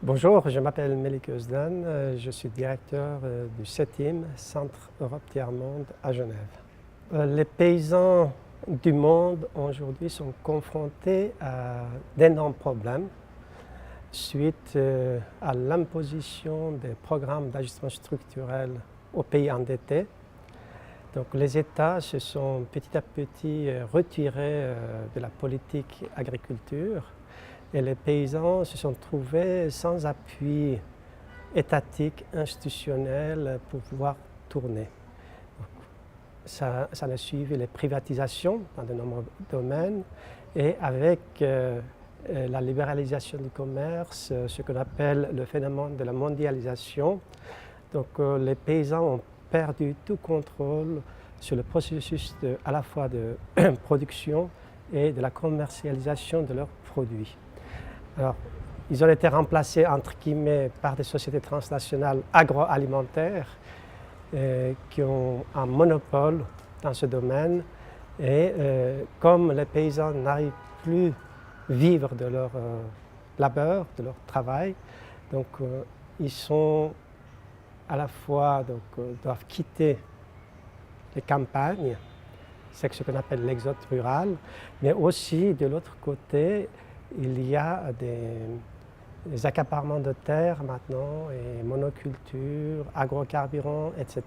Bonjour, je m'appelle Melik Özden, je suis directeur du 7e Centre Europe Tiers-Monde à Genève. Les paysans du monde aujourd'hui sont confrontés à d'énormes problèmes suite à l'imposition des programmes d'ajustement structurel aux pays endettés. Donc les États se sont petit à petit retirés de la politique agriculture et les paysans se sont trouvés sans appui étatique, institutionnel pour pouvoir tourner. Ça a suivi les privatisations dans de nombreux domaines et avec la libéralisation du commerce, ce qu'on appelle le phénomène de la mondialisation. Donc les paysans ont perdu tout contrôle sur le processus à la fois de production et de la commercialisation de leurs produits. Alors, ils ont été remplacés entre guillemets par des sociétés transnationales agroalimentaires qui ont un monopole dans ce domaine et comme les paysans n'arrivent plus à vivre de leur labeur, de leur travail, donc ils sont à la fois doivent quitter les campagnes, c'est ce qu'on appelle l'exode rural, mais aussi de l'autre côté, il y a des accaparements de terres maintenant et monoculture, agrocarburants, etc.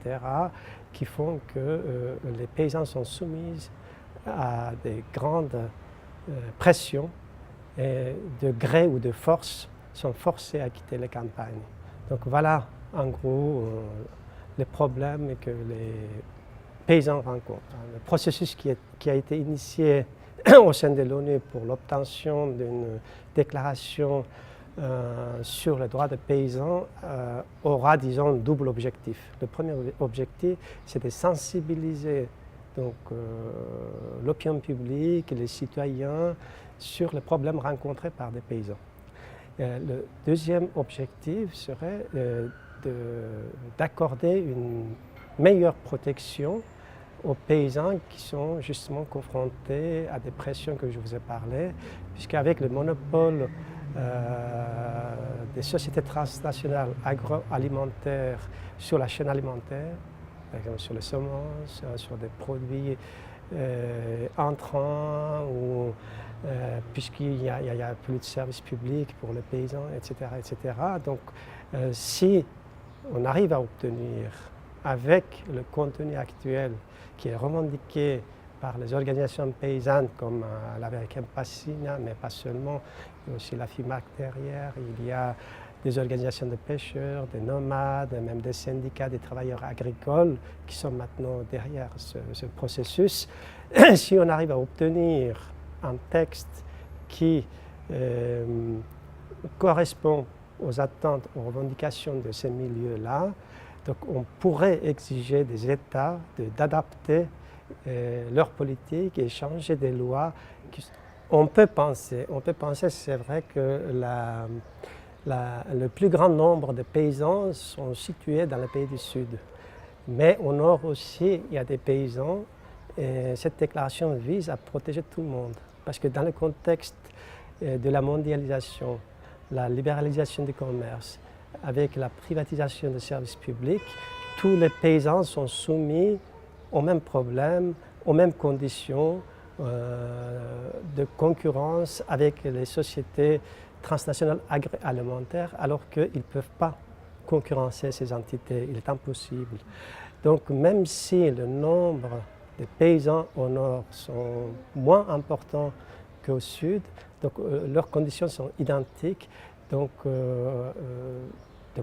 qui font que les paysans sont soumis à des grandes pressions et de gré ou de force sont forcés à quitter les campagnes. Donc voilà en gros les problèmes que les paysans rencontrent. Le processus qui a été initié au sein de l'ONU pour l'obtention d'une déclaration sur les droits des paysans aura, disons, un double objectif. Le premier objectif, c'est de sensibiliser l'opinion publique et les citoyens sur les problèmes rencontrés par des paysans. Le deuxième objectif serait d'accorder une meilleure protection aux paysans qui sont justement confrontés à des pressions que je vous ai parlé, puisqu'avec le monopole des sociétés transnationales agroalimentaires sur la chaîne alimentaire, par exemple sur les semences, sur des produits entrants, ou puisqu'il n'y a plus de services publics pour les paysans, etc. etc. Donc si on arrive à obtenir avec le contenu actuel qui est revendiqué par les organisations paysannes comme l'American Passina, mais pas seulement, il y a aussi la FIMAC derrière, il y a des organisations de pêcheurs, des nomades, même des syndicats des travailleurs agricoles qui sont maintenant derrière ce processus. Si on arrive à obtenir un texte qui correspond aux attentes, aux revendications de ces milieux-là, donc on pourrait exiger des États d'adapter leur politique et changer des lois. On peut penser, c'est vrai que le plus grand nombre de paysans sont situés dans les pays du Sud. Mais au Nord aussi, il y a des paysans et cette déclaration vise à protéger tout le monde. Parce que dans le contexte de la mondialisation, la libéralisation du commerce, avec la privatisation des services publics, tous les paysans sont soumis aux mêmes problèmes, aux mêmes conditions de concurrence avec les sociétés transnationales agroalimentaires, alors qu'ils ne peuvent pas concurrencer ces entités, il est impossible. Donc même si le nombre de paysans au nord sont moins importants qu'au sud, donc leurs conditions sont identiques. Donc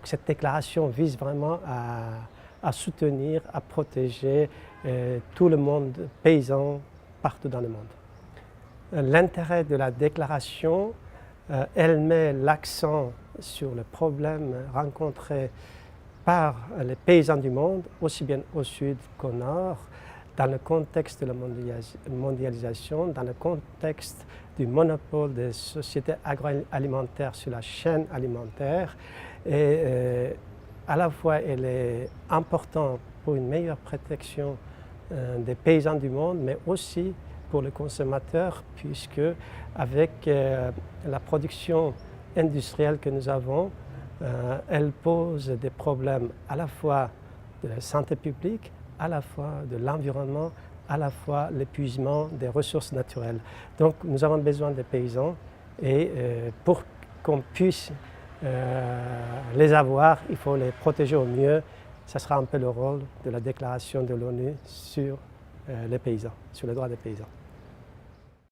cette déclaration vise vraiment à soutenir, à protéger tout le monde paysan partout dans le monde. L'intérêt de la déclaration, elle met l'accent sur les problèmes rencontrés par les paysans du monde, aussi bien au sud qu'au nord, dans le contexte de la mondialisation, dans le contexte du monopole des sociétés agroalimentaires sur la chaîne alimentaire. Et à la fois, elle est importante pour une meilleure protection des paysans du monde, mais aussi pour les consommateurs, puisque avec la production industrielle que nous avons, Elle pose des problèmes à la fois de la santé publique, à la fois de l'environnement, à la fois l'épuisement des ressources naturelles. Donc nous avons besoin des paysans et pour qu'on puisse les avoir, il faut les protéger au mieux. Ça sera un peu le rôle de la déclaration de l'ONU sur les paysans, sur les droits des paysans.